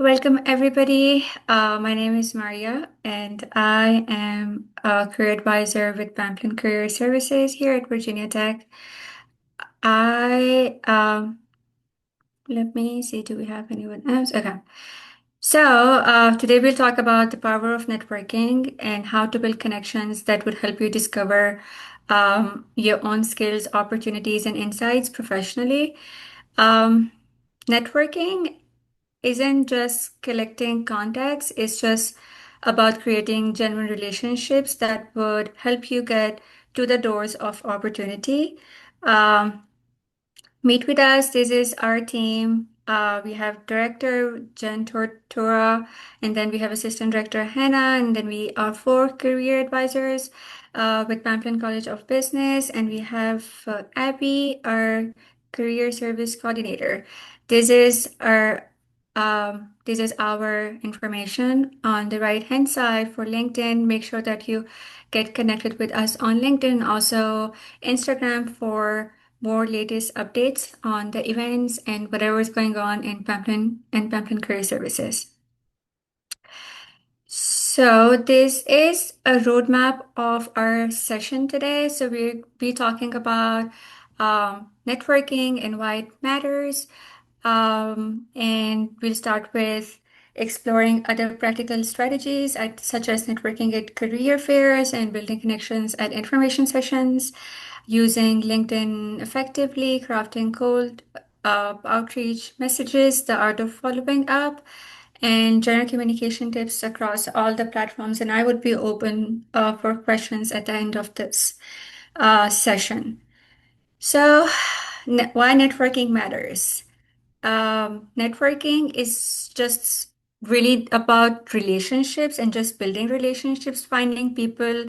Welcome, everybody. My name is Maria, and I am a career advisor with Pamplin Career Services here at Virginia Tech. I Let me see, do we have anyone else? Okay. Today we'll talk about the power of networking and how to build connections that would help you discover your own skills, opportunities, and insights professionally. Um, Networking isn't just collecting contacts, it's just about creating genuine relationships that would help you get to the doors of opportunity. Um, Meet with us. This is our team. We have Director Jen Tortora, and then we have Assistant Director Hannah, and then we are four career advisors with Pamplin College of Business, and we have Abby, our Career Service Coordinator. This is our information on the right hand side for LinkedIn. Make sure that you get connected with us on LinkedIn, also Instagram for more latest updates on the events and whatever is going on in Pamplin and Pamplin Career Services. So this is a roadmap of our session today. So we'll be talking about networking and why it matters. And we'll start with exploring other practical strategies such as networking at career fairs and building connections at information sessions, using LinkedIn effectively, crafting cold outreach messages, the art of following up, and general communication tips across all the platforms. And I would be open for questions at the end of this session. So, why networking matters? Networking is just really about relationships and just building relationships, finding people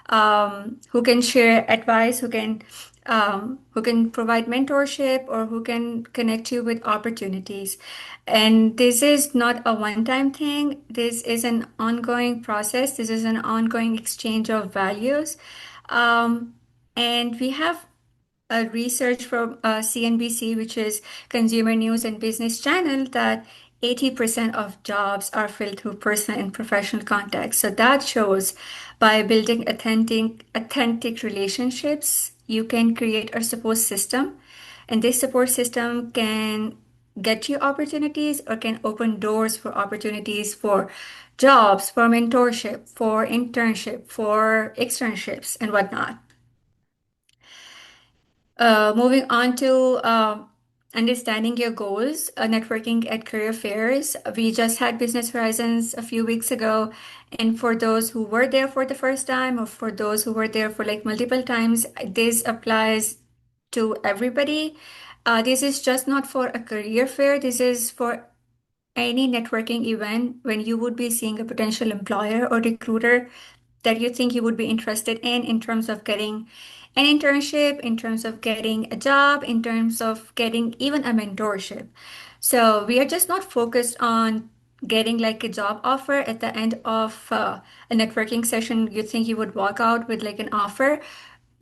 who can share advice, who can provide mentorship, or who can connect you with opportunities. And this is not a one-time thing. This is an ongoing process. This is an ongoing exchange of values. Um, and we have a research from CNBC, which is Consumer News and Business Channel, that 80% of jobs are filled through personal and professional contacts. So that shows by building authentic relationships, you can create a support system, and this support system can get you opportunities or can open doors for opportunities for jobs, for mentorship, for internship, for externships, and whatnot. Moving on to understanding your goals, networking at career fairs. We just had Business Horizons a few weeks ago, and for those who were there for the first time, or for those who were there for like multiple times, this applies to everybody. This is just not for a career fair. This is for any networking event when you would be seeing a potential employer or recruiter that you think you would be interested in terms of getting an internship, in terms of getting a job, in terms of getting even a mentorship. So we are just not focused on getting like a job offer at the end of a networking session. You think you would walk out with like an offer.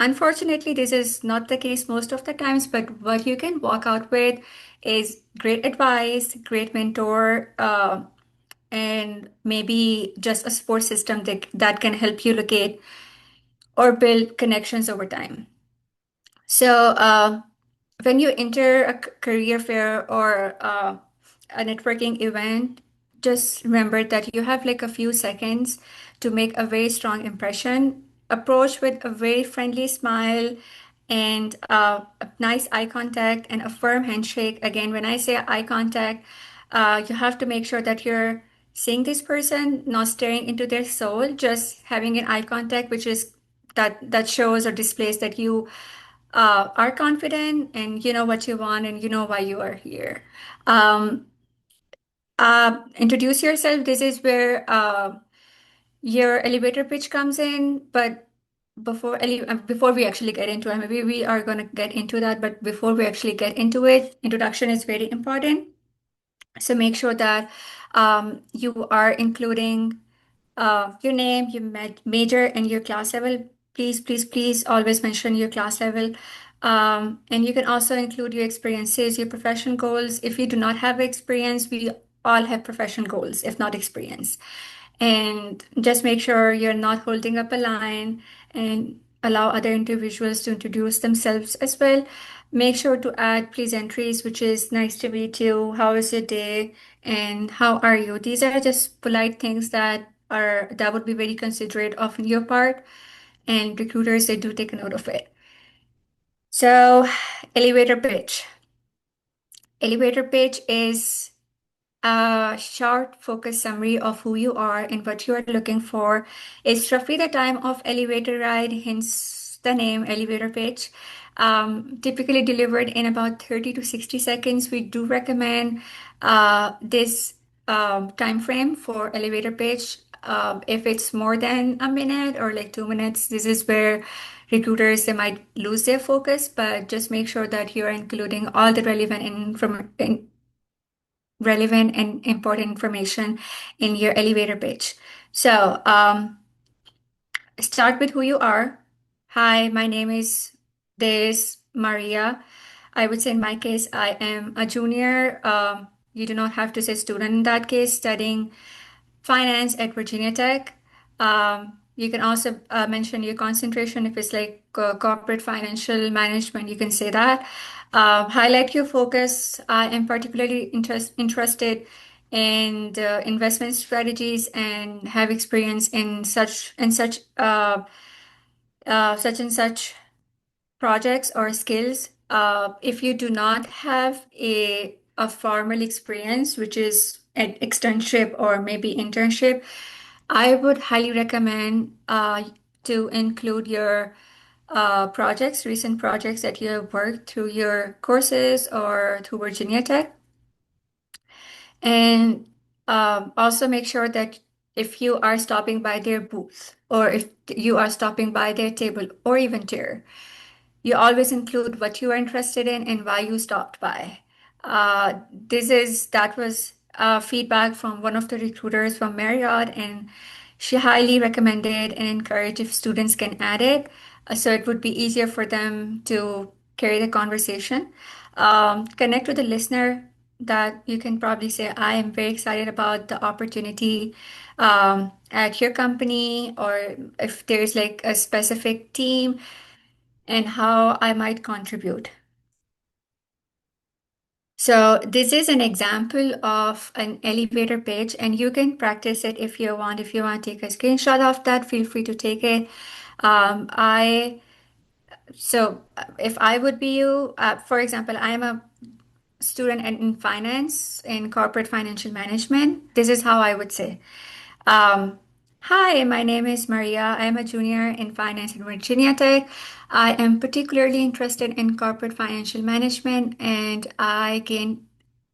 Unfortunately, this is not the case most of the times, but what you can walk out with is great advice, great mentor, and maybe just a support system that can help you locate or build connections over time. So, when you enter a career fair or a networking event, just remember that you have like a few seconds to make a very strong impression. Approach with a very friendly smile and a nice eye contact and a firm handshake. Again, when I say eye contact, you have to make sure that you're seeing this person, not staring into their soul, just having an eye contact, which is that shows or displays that you are confident and you know what you want and you know why you are here. Um, Introduce yourself. This is where your elevator pitch comes in, but before we actually get into it, maybe we are going to get into that, but before we actually get into it, introduction is very important. So make sure that you are including your name, your major, and your class level. Please, please, please always mention your class level. And you can also include your experiences, your professional goals. If you do not have experience, we all have professional goals, if not experience. And just make sure you're not holding up a line and allow other individuals to introduce themselves as well. Make sure to add pleasantries, which is nice to meet you, how is your day, and how are you? These are just polite things that would be very considerate of your part, and recruiters they do take a note of it. So, elevator pitch. Elevator pitch is a short, focused summary of who you are and what you are looking for. It's roughly the time of elevator ride, hence the name elevator pitch. Typically delivered in about 30 to 60 seconds. We do recommend this time frame for elevator pitch. If it's more than a minute or like 2 minutes, this is where recruiters they might lose their focus, but just make sure that you're including all the relevant and important information in your elevator pitch. So, start with who you are. Hi, my name is this Maria. I would say in my case, I am a junior. You do not have to say student in that case, studying finance at Virginia Tech. You can also mention your concentration if it's like corporate financial management, you can say that. Highlight your focus. I am particularly interested in the investment strategies and have experience in such and such projects or skills. If you do not have a formal experience, which is an externship or maybe internship, I would highly recommend to include your recent projects that you have worked through your courses or through Virginia Tech. And also make sure that if you are stopping by their booth or if you are stopping by their table or even chair, you always include what you are interested in and why you stopped by. That was feedback from one of the recruiters from Marriott, and she highly recommended and encouraged if students can add it, so it would be easier for them to carry the conversation. Connect with the listener that you can probably say, I am very excited about the opportunity at your company, or if there's like a specific team and how I might contribute. So this is an example of an elevator pitch, and you can practice it if you want. If you want to take a screenshot of that, feel free to take it. Um, I if I would be you, for example, I am a student in finance, in corporate financial management. This is how I would say. Um, Hi, my name is Maria. I am a junior in finance at Virginia Tech. I am particularly interested in corporate financial management, and I gained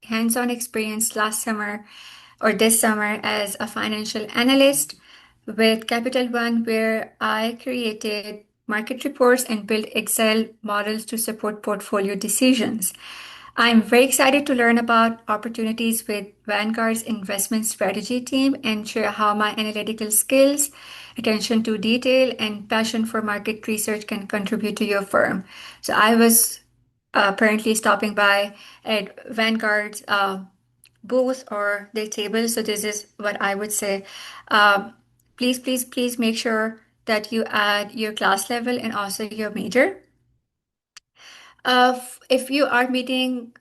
hands-on experience last summer or this summer as a financial analyst with Capital One, where I created market reports and built Excel models to support portfolio decisions. I'm very excited to learn about opportunities with Vanguard's investment strategy team and share how my analytical skills, attention to detail, and passion for market research can contribute to your firm. So I was apparently stopping by at Vanguard's booth or their table. So this is what I would say. Um, please make sure that you add your class level and also your major. If you are meeting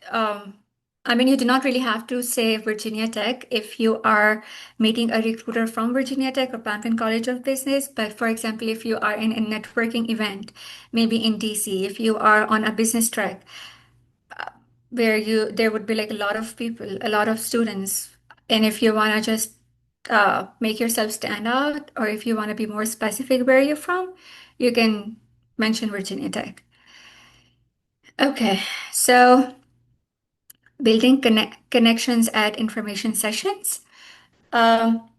um, I mean, you do not really have to say Virginia Tech if you are meeting a recruiter from Virginia Tech or Pamplin College of Business. But for example, if you are in a networking event, maybe in DC, if you are on a business track where there would be like a lot of people, a lot of students, and if you want to just make yourself stand out, or if you want to be more specific where you're from, you can mention Virginia Tech. Okay, so building connections at information sessions. Um,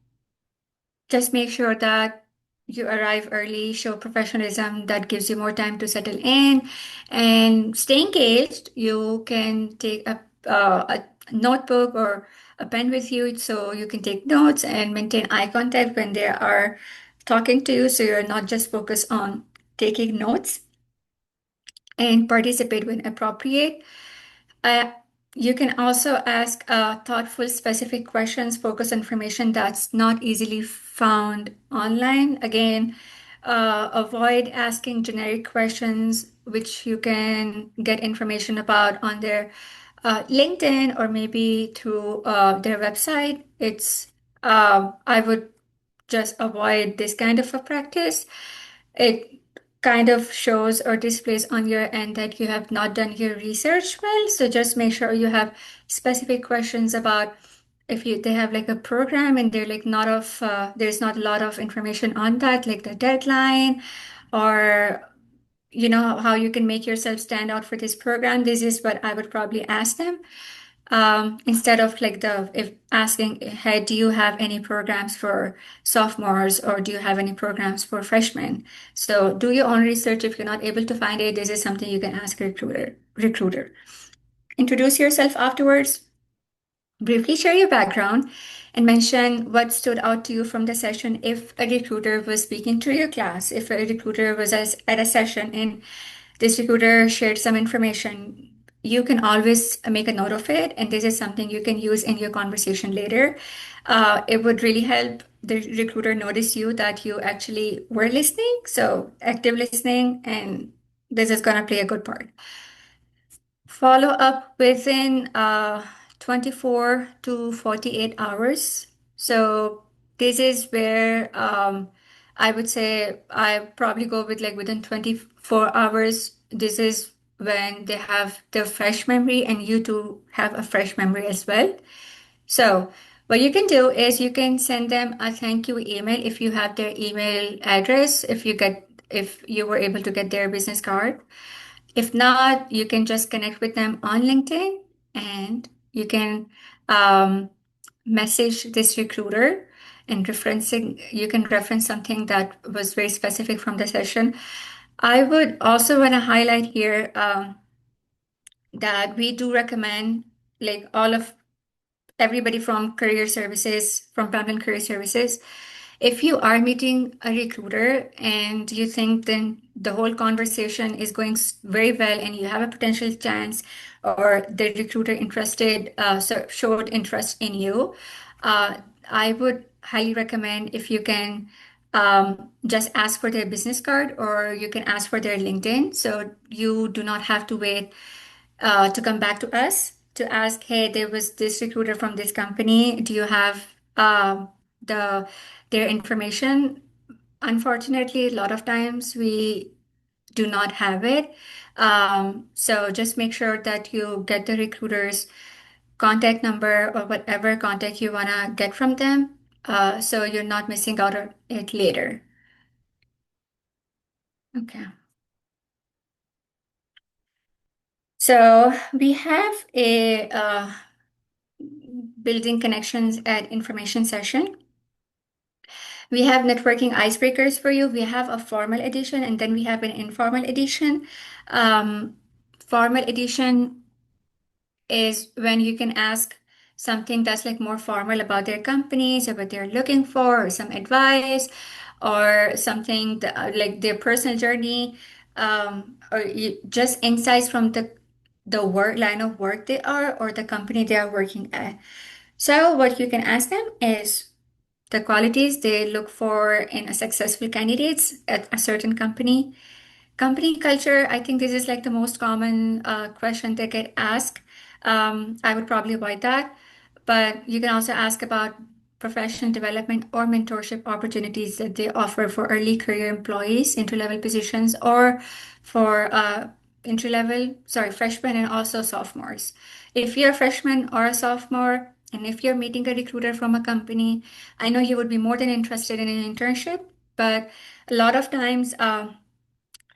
just make sure that you arrive early, show professionalism that gives you more time to settle in and stay engaged. You can take a notebook or a pen with you so you can take notes and maintain eye contact when they are talking to you, so you're not just focused on taking notes, and participate when appropriate. You can also ask thoughtful, specific questions, focus on information that's not easily found online. Again, avoid asking generic questions, which you can get information about on their LinkedIn or maybe through their website. I would just avoid this kind of a practice. It kind of shows or displays on your end that you have not done your research well. So just make sure you have specific questions about if they have like a program and they're like not of there's not a lot of information on that, like the deadline or how you can make yourself stand out for this program. This is what I would probably ask them instead of like the if asking, hey, do you have any programs for sophomores or do you have any programs for freshmen? So do your own research. If you're not able to find it, this is something you can ask a recruiter. Introduce yourself afterwards. Briefly share your background and mention what stood out to you from the session. If a recruiter was speaking to your class, if a recruiter was at a session and this recruiter shared some information, you can always make a note of it. And this is something you can use in your conversation later. It would really help the recruiter notice you that you actually were listening. So active listening, and this is going to play a good part. Follow up within 24 to 48 hours. So this is where I would say I probably go with like within 24 hours. This is when they have the fresh memory and you too have a fresh memory as well. So what you can do is you can send them a thank you email if you have their email address, if you were able to get their business card. If not, you can just connect with them on LinkedIn and you can um, message this recruiter and you can reference something that was very specific from the session. I would also want to highlight here that we do recommend like all of everybody from career services, from Pamplin Career Services. If you are meeting a recruiter and you think then the whole conversation is going very well and you have a potential chance or the recruiter showed interest in you, uh, I would highly recommend if you can just ask for their business card or you can ask for their LinkedIn. So you do not have to wait to come back to us to ask, hey, there was this recruiter from this company. Do you have the their information? Unfortunately, a lot of times we do not have it. So just make sure that you get the recruiter's contact number or whatever contact you want to get from them, so you're not missing out on it later. Okay. So we have a building connections at information session. We have networking icebreakers for you. We have a formal edition and then we have an informal edition. Um, Formal edition is when you can ask something that's like more formal about their companies or what they're looking for or some advice or something like their personal journey just insights from the work line of work they are or the company they are working at. So what you can ask them is the qualities they look for in a successful candidates at a certain company. Company culture, I think this is like the most common question they get asked. I would probably avoid that. But you can also ask about professional development or mentorship opportunities that they offer for early career employees, entry-level positions, or for freshmen and also sophomores. If you're a freshman or a sophomore, and if you're meeting a recruiter from a company, I know you would be more than interested in an internship, but a lot of times,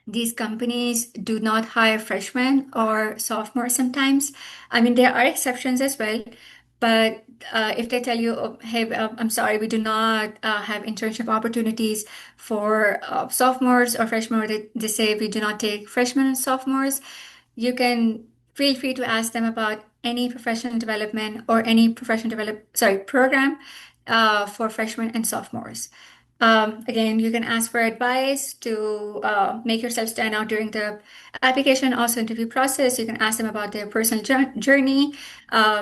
these companies do not hire freshmen or sophomores sometimes. I mean, there are exceptions as well, but if they tell you, oh, hey, I'm sorry, we do not have internship opportunities for sophomores or freshmen, or they say we do not take freshmen and sophomores, you can feel free to ask them about any professional development or any program for freshmen and sophomores. Again, you can ask for advice to make yourself stand out during the application, also interview process. You can ask them about their personal journey.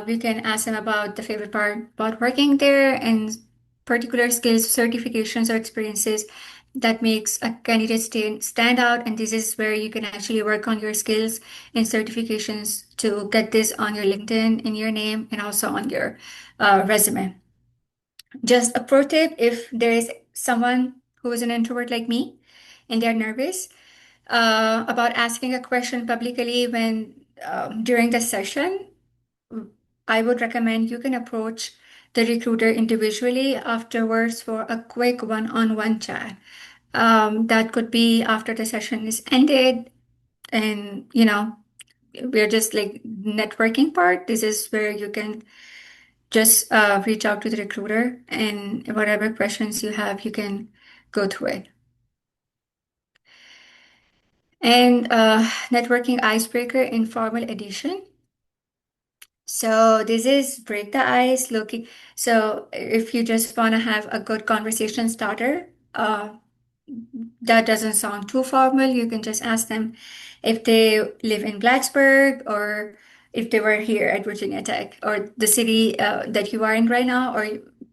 You can ask them about the favorite part about working there and particular skills, certifications, or experiences that makes a candidate stand out. And this is where you can actually work on your skills and certifications to get this on your LinkedIn, in your name, and also on your resume. Just a pro tip, if there is someone who is an introvert like me and they're nervous about asking a question publicly when during the session, I would recommend you can approach the recruiter individually afterwards for a quick one-on-one chat. That could be after the session is ended, and we're just like networking part. This is where you can just reach out to the recruiter, and whatever questions you have, you can go through it. And networking icebreaker informal edition. So this is break the ice, looking. So if you just want to have a good conversation starter, that doesn't sound too formal. You can just ask them if they live in Blacksburg or if they were here at Virginia Tech or the city that you are in right now. Or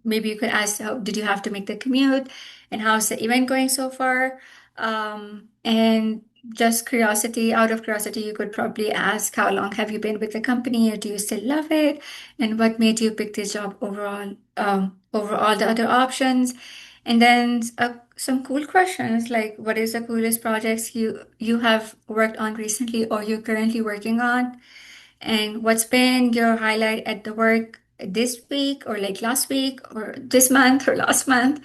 maybe you could ask, how did you have to make the commute and how's the event going so far? And just curiosity, out of curiosity, you could probably ask, how long have you been with the company or do you still love it? And what made you pick this job overall, over all the other options? And then some cool questions like what is the coolest projects you have worked on recently or you're currently working on? And what's been your highlight at the work this week or like last week or this month or last month?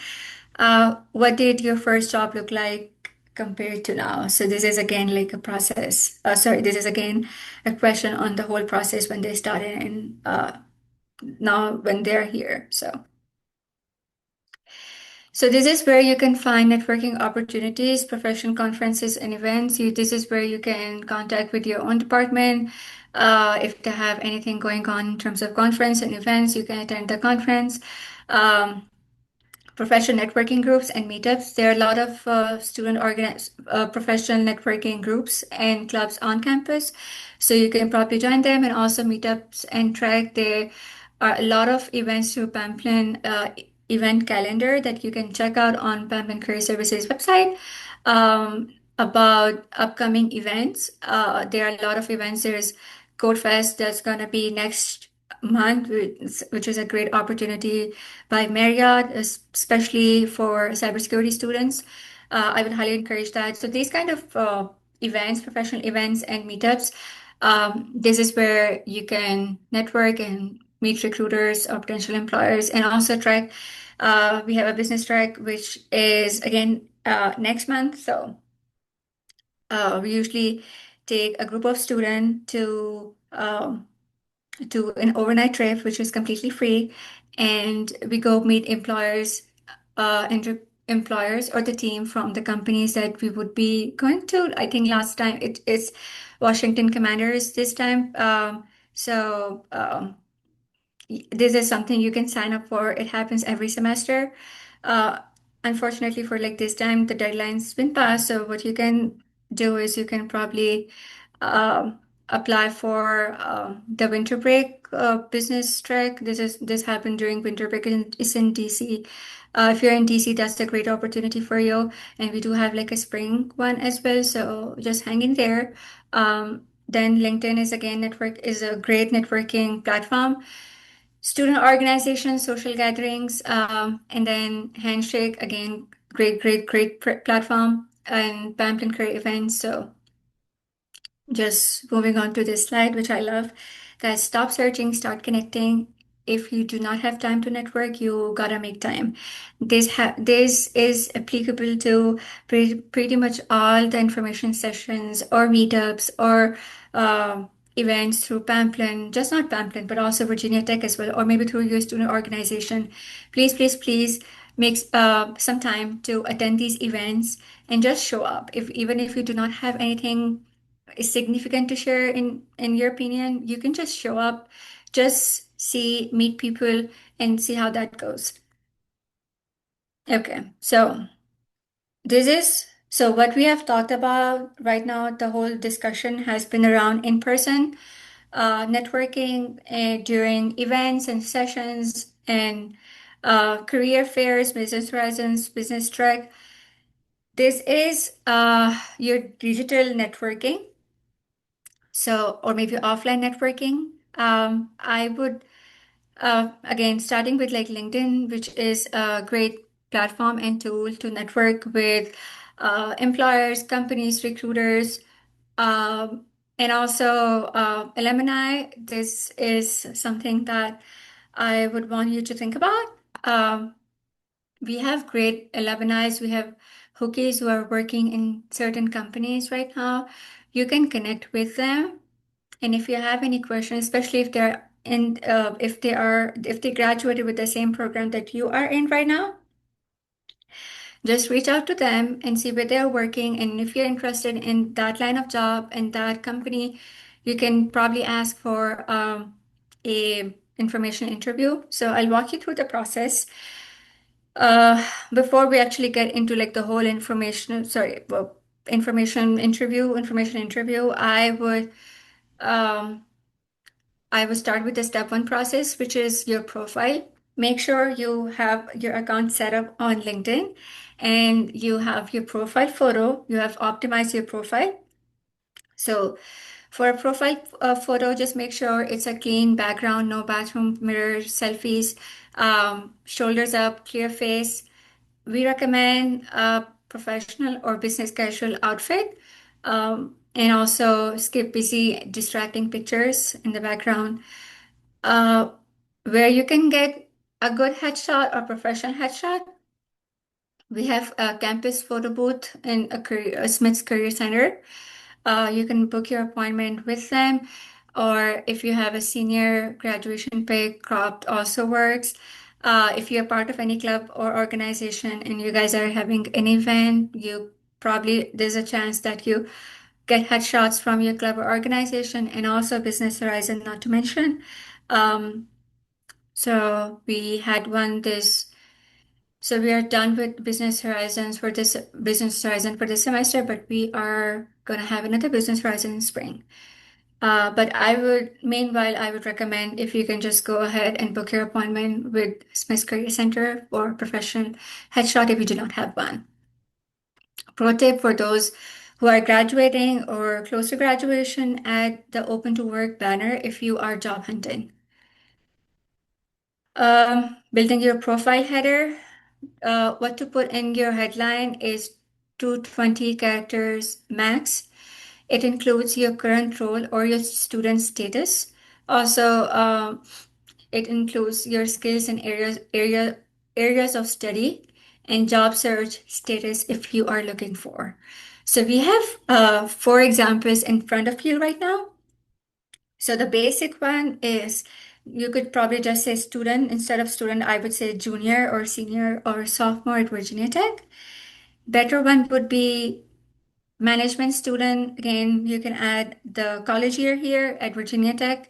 What did your first job look like compared to now? So this is again like a process. Sorry, this is again a question on the whole process when they started and now when they're here. So this is where you can find networking opportunities, professional conferences and events. This is where you can contact with your own department. If they have anything going on in terms of conference and events, you can attend the conference. Um, Professional networking groups and meetups. There are a lot of student organized professional networking groups and clubs on campus. So you can probably join them and also meetups and track. There are a lot of events through Pamplin event calendar that you can check out on Pamplin Career Services website about upcoming events. There are a lot of events. There's Code Fest that's going to be next month, which is a great opportunity by Marriott, especially for cybersecurity students. I would highly encourage that. So these kind of events, professional events and meetups, this is where you can network and meet recruiters or potential employers and also track. We have a business track, which is again next month. So we usually take a group of students to an overnight trip, which is completely free, and we go meet employers, employers or the team from the companies that we would be going to. I think last time it is Washington Commanders this time. This is something you can sign up for. It happens every semester. Uh, Unfortunately, for like this time, the deadline's been passed. So what you can do is you can probably um, apply for the winter break business trek. This happened during winter break. It's in DC. If you're in DC, that's a great opportunity for you. And we do have like a spring one as well. So just hang in there. Then LinkedIn is a great networking platform. Student organizations, social gatherings, and then Handshake, again, great platform, and Pamplin Career events. So just moving on to this slide, which I love, guys, stop searching, start connecting. If you do not have time to network, you gotta make time. This is applicable to pretty much all the information sessions or meetups or events through Pamplin, just not Pamplin, but also Virginia Tech as well, or maybe through your student organization. Please make some time to attend these events and just show up. If even if you do not have anything is significant to share in your opinion, you can just show up, just see, meet people, and see how that goes. Okay, so what we have talked about right now, the whole discussion has been around in-person networking during events and sessions and career fairs, business horizons, business trek. This is your digital networking, so or maybe offline networking. I would again starting with like LinkedIn, which is a great platform and tool to network with employers, companies, recruiters, and also alumni. This is something that I would want you to think about. Um, we have great alumni. We have hookies who are working in certain companies right now. You can connect with them, and if you have any questions, especially if they're in, if they graduated with the same program that you are in right now, just reach out to them and see where they're working. And if you're interested in that line of job and that company, you can probably ask for a information interview. So I'll walk you through the process. Before we actually get into like the whole information interview, um, I would start with the step one process, which is your profile. Make sure you have your account set up on LinkedIn and you have your profile photo. You have optimized your profile. So for a profile photo, just make sure it's a clean background, no bathroom mirrors, selfies, shoulders up, clear face. We recommend a professional or business casual outfit. And also skip busy, distracting pictures in the background. Uh, where you can get a good headshot or professional headshot, we have a campus photo booth in a Smith's Career Center. You can book your appointment with them, or if you have a senior graduation pic, cropped also works. If you're part of any club or organization and you guys are having an event, there's a chance that you get headshots from your club or organization and also Business Horizon, not to mention. Um, so we had one this, so we are done with Business Horizon for this semester, but we are gonna have another Business Horizon in spring. But meanwhile, I would recommend if you can just go ahead and book your appointment with Smith Career Center for professional headshot if you do not have one. Pro tip for those who are graduating or close to graduation, add the open to work banner if you are job hunting. Building your profile header. What to put in your headline is 220 characters max. It includes your current role or your student status. Also, it includes your skills and areas of study and job search status if you are looking for. So we have four examples in front of you right now. So the basic one is you could probably just say student. Instead of student, I would say junior or senior or sophomore at Virginia Tech. Better one would be management student. Again, you can add the college year here at Virginia Tech.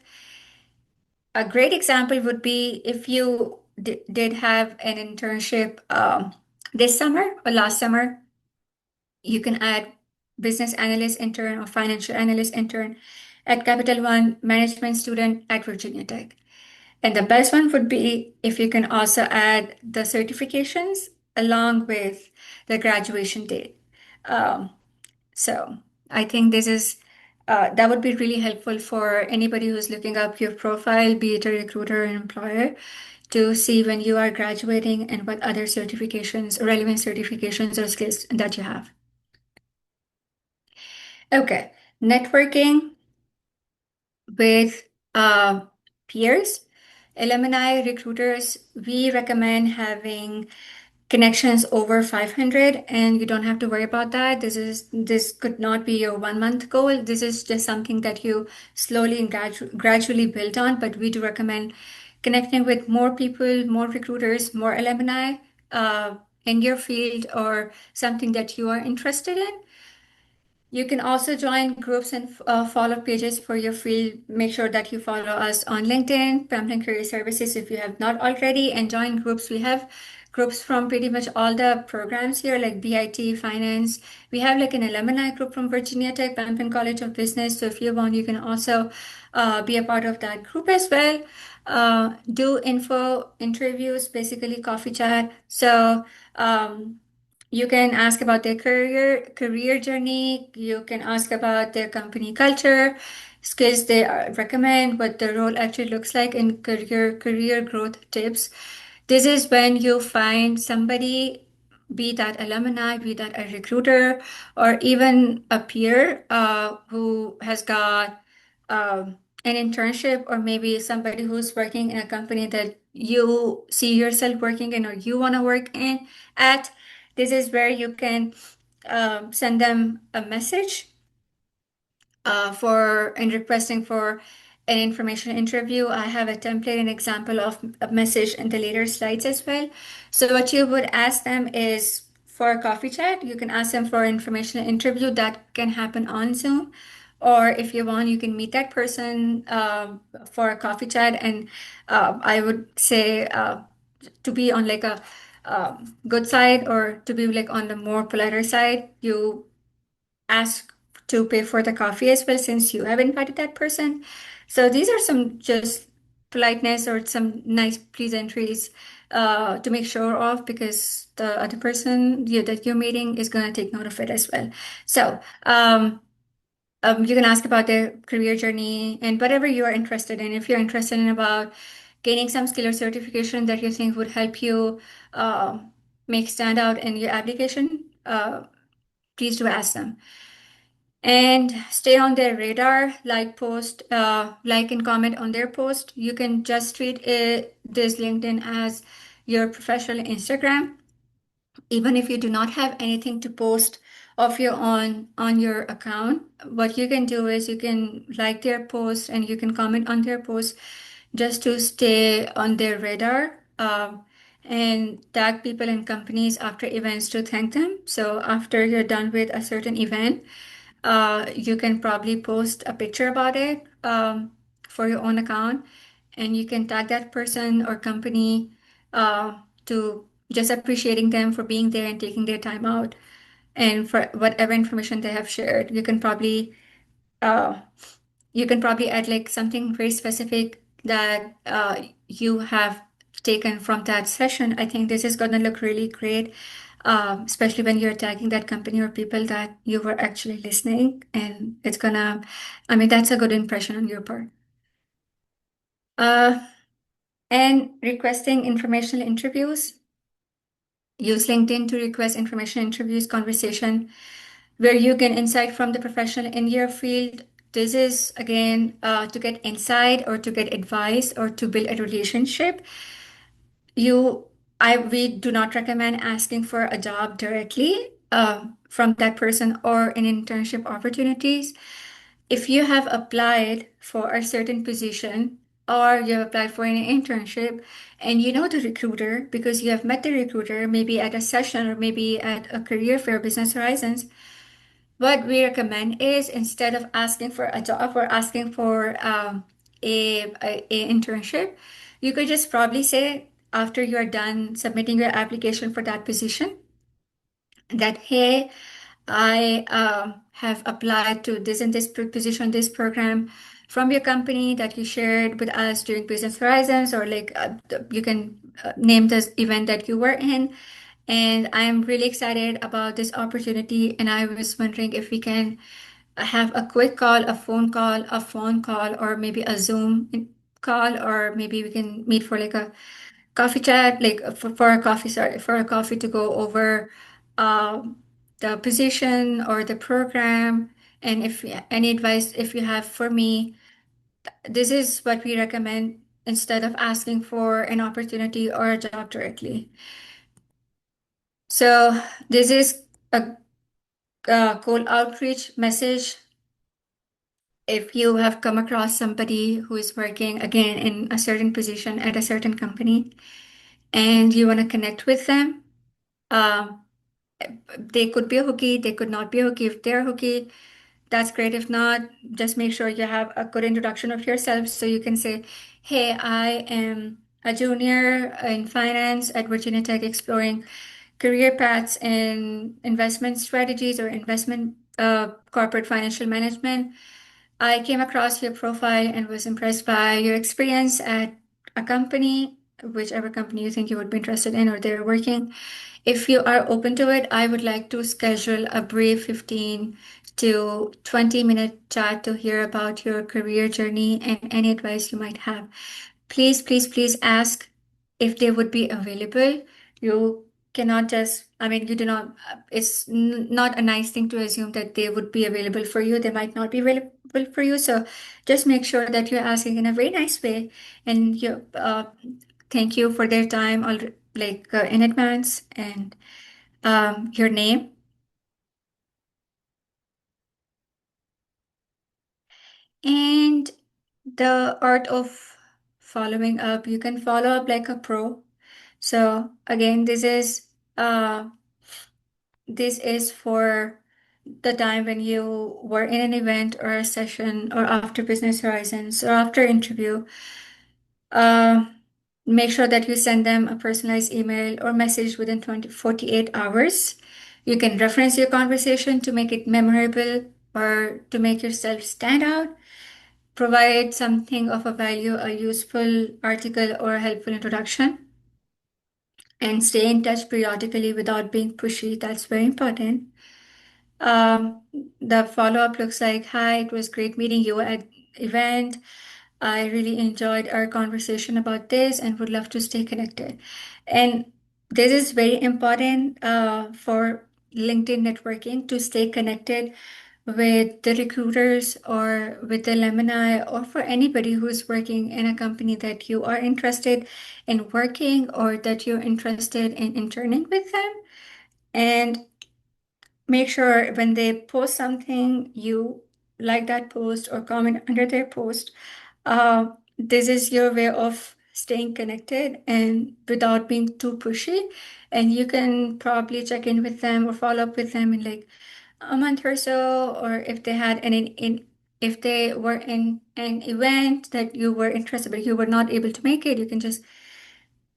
A great example would be if you did have an internship this summer or last summer, you can add business analyst intern or financial analyst intern at Capital One, management student at Virginia Tech. And the best one would be if you can also add the certifications along with the graduation date. Um, so I think that would be really helpful for anybody who's looking up your profile, be it a recruiter or employer, to see when you are graduating and what other certifications, relevant certifications or skills that you have. Okay, networking with uh, peers, alumni, recruiters, we recommend having connections over 500, and you don't have to worry about that. This could not be your 1 month goal. This is just something that you slowly and gradually build on, but we do recommend connecting with more people, more recruiters, more alumni in your field or something that you are interested in. You can also join groups and follow pages for your field. Make sure that you follow us on LinkedIn, Pamplin Career Services if you have not already, and join groups. We have groups from pretty much all the programs here, like BIT, finance. We have like an alumni group from Virginia Tech, Pampton College of Business. So if you want, you can also be a part of that group as well. Do info interviews, basically coffee chat. So you can ask about their career journey. You can ask about their company culture, skills they recommend, what the role actually looks like, and career growth tips. This is when you find somebody, be that alumni, be that a recruiter, or even a peer who has got an internship, or maybe somebody who's working in a company that you see yourself working in or you want to work in at. This is where you can send them a message for and requesting for an information interview. I have a template and example of a message in the later slides as well. So what you would ask them is for a coffee chat. You can ask them for an information interview that can happen on Zoom. Or if you want, you can meet that person for a coffee chat. And I would say to be on like a good side, or to be like on the more politer side, you ask to pay for the coffee as well, since you have invited that person. So these are some just politeness or some nice pleasantries to make sure of, because the other person that you're meeting is going to take note of it as well. So you can ask about their career journey and whatever you are interested in. If you're interested in about gaining some skill or certification that you think would help you uh, make stand out in your application, please do ask them. And stay on their radar, like and comment on their post. You can just treat this LinkedIn as your professional Instagram. Even if you do not have anything to post of your own on your account, what you can do is you can like their post and you can comment on their post just to stay on their radar. And tag people and companies after events to thank them. So after you're done with a certain event, you can probably post a picture about it for your own account, and you can tag that person or company to just appreciating them for being there and taking their time out and for whatever information they have shared. Uh, you can probably add like something very specific that you have taken from that session. I think this is going to look really great, especially when you're tagging that company or people that you were actually listening. And it's gonna, I mean, that's a good impression on your part. Uh, and requesting informational interviews. Use LinkedIn to request information interviews, conversation where you gain insight from the professional in your field. This is again to get insight or to get advice or to build a relationship. You, we do not recommend asking for a job directly from that person or in internship opportunities. If you have applied for a certain position or you have applied for an internship and you know the recruiter because you have met the recruiter maybe at a session or maybe at a career fair, Business Horizons, what we recommend is instead of asking for a job or asking for a internship, you could just probably say after you are done submitting your application for that position that, hey, I have applied to this and this position, this program from your company that you shared with us during Business Horizons, or like you can name this event that you were in. And I'm really excited about this opportunity. And I was wondering if we can have a quick call, a phone call, or maybe a Zoom call, or maybe we can meet for like a coffee chat, like for a coffee, sorry, for a coffee to go over um, the position or the program. And if any advice if you have for me, this is what we recommend instead of asking for an opportunity or a job directly. So this is a, cold outreach message. If you have come across somebody who is working again in a certain position at a certain company and you want to connect with them, um, they could be a hookie, they could not be a hookie. If they're a hookie, that's great. If not, just make sure you have a good introduction of yourself so you can say, hey, I am a junior in finance at Virginia Tech, exploring career paths in investment strategies or investment corporate financial management. I came across your profile and was impressed by your experience at a company, whichever company you think you would be interested in or they're working. If you are open to it, I would like to schedule a brief 15 to 20-minute chat to hear about your career journey and any advice you might have. Please, please, please ask if they would be available. You cannot just, I mean, you do not, it's not a nice thing to assume that they would be available for you. They might not be available for you. So just make sure that you're asking in a very nice way and you thank you for their time in advance and your name. And the art of following up. You can follow up like a pro. So again, uh this is for the time when you were in an event or a session or after Business Horizons or after interview. Uh, Make sure that you send them a personalized email or message within 48 hours. You can reference your conversation to make it memorable or to make yourself stand out. Provide something of a value, a useful article or a helpful introduction, and stay in touch periodically without being pushy. That's very important. Um, the follow-up looks like, hi, it was great meeting you at event. I really enjoyed our conversation about this and would love to stay connected. And this is very important for LinkedIn networking to stay connected with the recruiters or with the alumni or for anybody who's working in a company that you are interested in working or that you're interested in interning with them. And make sure when they post something, you like that post or comment under their post. This is your way of staying connected and without being too pushy. And you can probably check in with them or follow up with them in like a month or so, or if they had if they were in an event that you were interested but you were not able to make it, you can just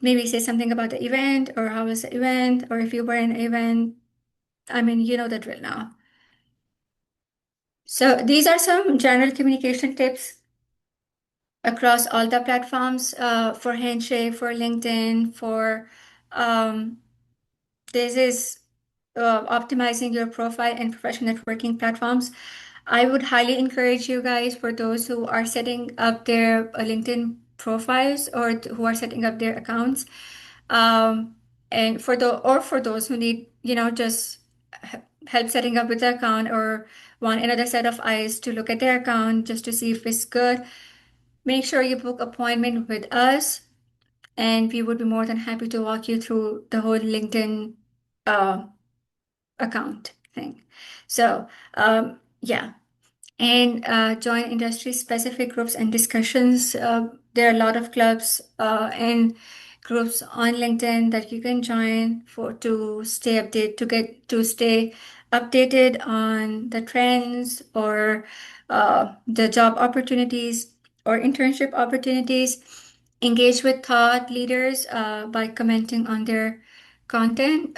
maybe say something about the event or how was the event, or if you were in an event. I mean, you know the drill now. So these are some general communication tips across all the platforms for Handshake, for LinkedIn, for um, this is optimizing your profile and professional networking platforms. I would highly encourage you guys for those who are setting up their LinkedIn profiles or who are setting up their accounts, um, and for those who need, just help setting up with the account or want another set of eyes to look at their account just to see if it's good. Make sure you book appointment with us, and we would be more than happy to walk you through the whole LinkedIn uh, account thing. So, yeah, and join industry specific groups and discussions. There are a lot of clubs and groups on LinkedIn that you can join for to stay updated to stay updated on the trends or the job opportunities or internship opportunities. Engage with thought leaders by commenting on their content.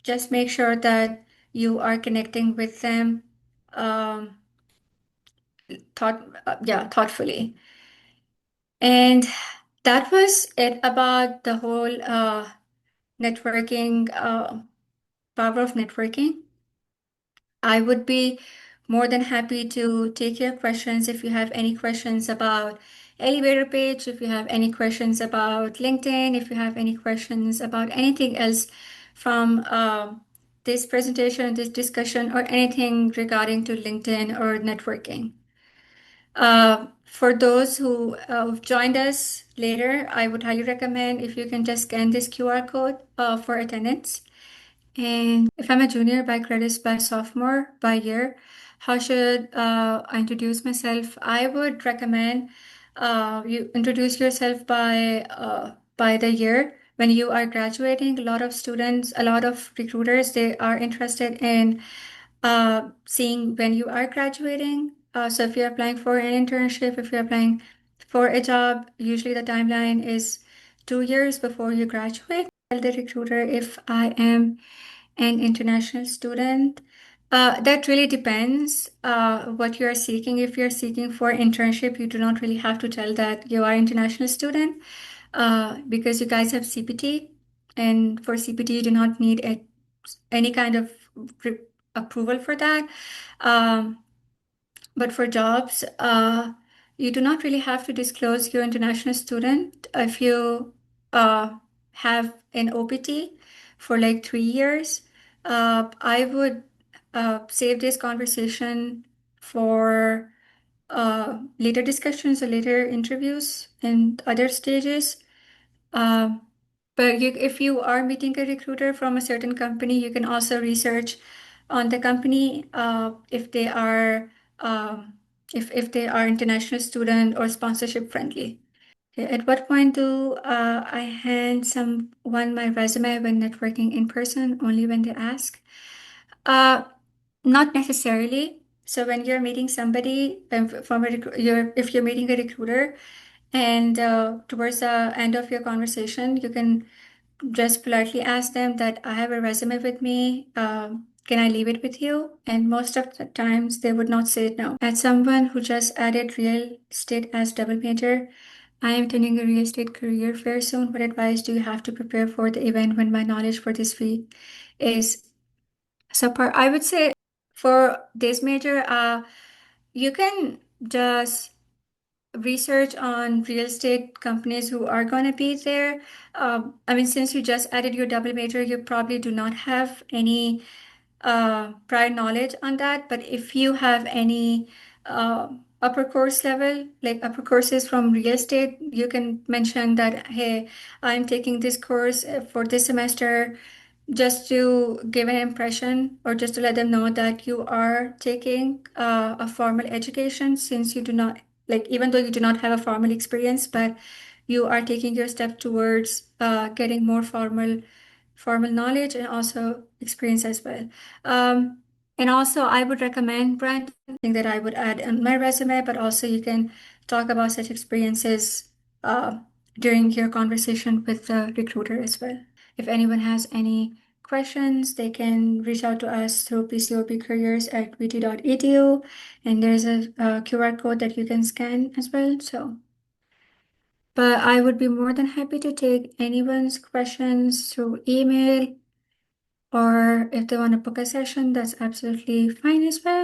Just make sure that you are connecting with them um, thoughtfully. And that was it about the whole networking, power of networking. I would be more than happy to take your questions if you have any questions about elevator page, if you have any questions about LinkedIn, if you have any questions about anything else from this presentation, this discussion, or anything regarding to LinkedIn or networking. For those who have joined us later, I would highly recommend if you can just scan this QR code for attendance. And if I'm a junior by credits, by sophomore, by year, how should I introduce myself? I would recommend you introduce yourself by the year. When you are graduating, a lot of students, a lot of recruiters, they are interested in seeing when you are graduating. So if you're applying for an internship, if you're applying for a job, usually the timeline is 2 years before you graduate. Tell the recruiter if I am an international student. That really depends what you are seeking. If you're seeking for internship, you do not really have to tell that you are international student because you guys have CPT, and for CPT you do not need any kind of re- approval for that. Um, but for jobs, you do not really have to disclose your international student if you have an OPT for like 3 years. I would save this conversation for later discussions or later interviews and other stages. Um, but if you are meeting a recruiter from a certain company, you can also research on the company if they are um, if they are international student or sponsorship friendly. Okay, at what point do I hand someone my resume when networking in person? Only when they ask? Uh, Not necessarily. So when you're meeting somebody if you're meeting a recruiter and towards the end of your conversation, you can just politely ask them that I have a resume with me. Can I leave it with you? And most of the times they would not say no. As someone who just added real estate as double major, I am attending a real estate career fair soon. What advice do you have to prepare for the event when my knowledge for this field is subpar? I would say for this major, you can just research on real estate companies who are going to be there. I mean, since you just added your double major, you probably do not have any prior knowledge on that. But if you have any upper course level, like upper courses from real estate, you can mention that, hey, I'm taking this course for this semester just to give an impression or just to let them know that you are taking a formal education since you do not like even though you do not have a formal experience, but you are taking your step towards getting more formal knowledge and also experience as well. um, and also I would recommend, Brent, thing that I would add on my resume, but also you can talk about such experiences uh, during your conversation with the recruiter as well. If anyone has any questions, they can reach out to us through pcopcareers@vt.edu, and there's a QR code that you can scan as well. So, but I would be more than happy to take anyone's questions through email, or if they want to book a session, that's absolutely fine as well.